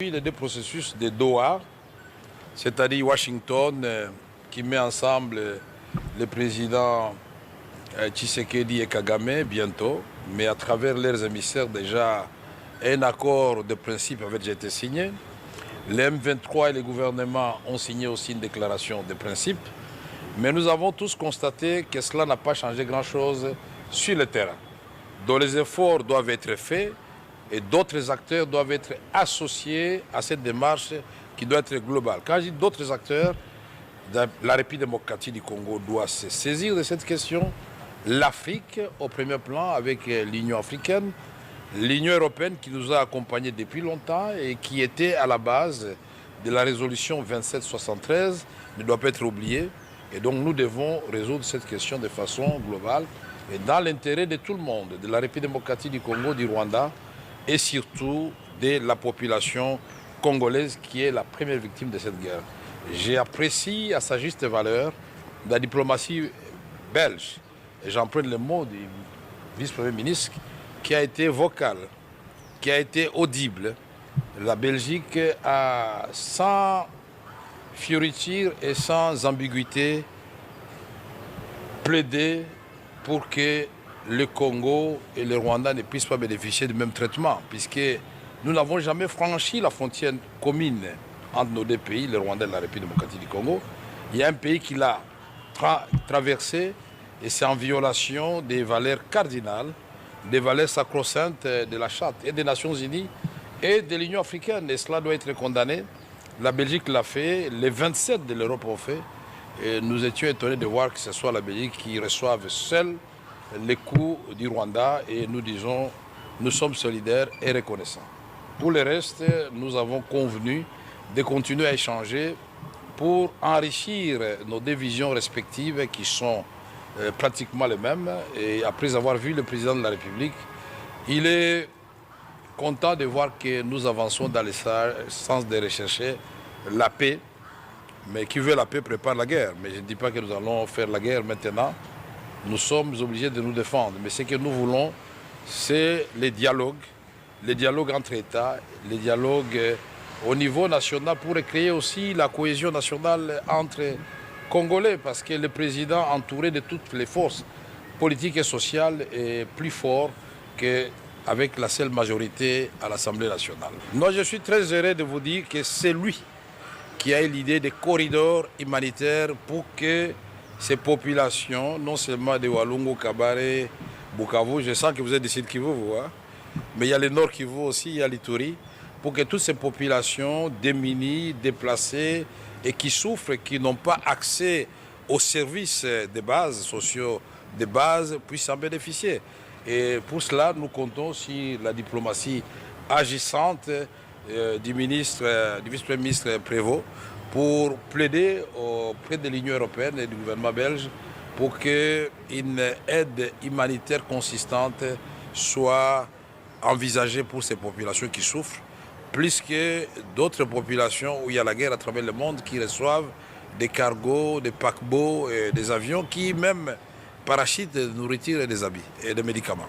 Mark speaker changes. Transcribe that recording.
Speaker 1: Les deux processus de Doha, c'est-à-dire Washington, qui met ensemble le président Tshisekedi et Kagame bientôt, mais à travers leurs émissaires déjà un accord de principe avait déjà été signé. Les M23 et les gouvernements ont signé aussi une déclaration de principe, mais nous avons tous constaté que cela n'a pas changé grand-chose sur le terrain. Donc les efforts doivent être faits et d'autres acteurs doivent être associés à cette démarche qui doit être globale. Quand je dis d'autres acteurs, la République démocratique du Congo doit se saisir de cette question, l'Afrique au premier plan avec l'Union africaine, l'Union européenne qui nous a accompagnés depuis longtemps et qui était à la base de la résolution 2773 ne doit pas être oubliée. Et donc nous devons résoudre cette question de façon globale et dans l'intérêt de tout le monde, de la République démocratique du Congo, du Rwanda et surtout de la population congolaise qui est la première victime de cette guerre. J'apprécie à sa juste valeur la diplomatie belge, et j'emprunte le mot du vice-premier ministre, qui a été vocal, qui a été audible. La Belgique a, sans fioriture et sans ambiguïté, plaidé pour que le Congo et le Rwanda ne puissent pas bénéficier du même traitement, puisque nous n'avons jamais franchi la frontière commune entre nos deux pays, le Rwanda et la République démocratique du Congo. Il y a un pays qui l'a traversé et c'est en violation des valeurs cardinales, des valeurs sacro-saintes de la Charte et des Nations Unies et de l'Union africaine. Et cela doit être condamné. La Belgique l'a fait, les 27 de l'Europe ont fait. Et nous étions étonnés de voir que ce soit la Belgique qui reçoive seule les coups du Rwanda et nous disons, nous sommes solidaires et reconnaissants. Pour le reste, nous avons convenu de continuer à échanger pour enrichir nos deux visions respectives qui sont pratiquement les mêmes. Et après avoir vu le président de la République, il est content de voir que nous avançons dans le sens de rechercher la paix. Mais qui veut la paix prépare la guerre. Mais je ne dis pas que nous allons faire la guerre maintenant. Nous sommes obligés de nous défendre. Mais ce que nous voulons, c'est les dialogues entre États, les dialogues au niveau national pour créer aussi la cohésion nationale entre Congolais. Parce que le président, entouré de toutes les forces politiques et sociales, est plus fort qu'avec la seule majorité à l'Assemblée nationale. Moi, je suis très heureux de vous dire que c'est lui qui a eu l'idée des corridors humanitaires pour que ces populations, non seulement de Walungu, Kabare, Bukavu, je sens que vous êtes d'ici de Kivu, vous, hein? Mais il y a le Nord Kivu aussi, il y a l'Ituri, pour que toutes ces populations démunies, déplacées et qui souffrent, qui n'ont pas accès aux services de base, sociaux de base, puissent en bénéficier. Et pour cela, nous comptons sur la diplomatie agissante du vice-premier ministre Prévost pour plaider auprès de l'Union européenne et du gouvernement belge pour qu'une aide humanitaire consistante soit envisagée pour ces populations qui souffrent, plus que d'autres populations où il y a la guerre à travers le monde qui reçoivent des cargos, des paquebots, et des avions qui même parachutent de nourriture et des habits et des médicaments.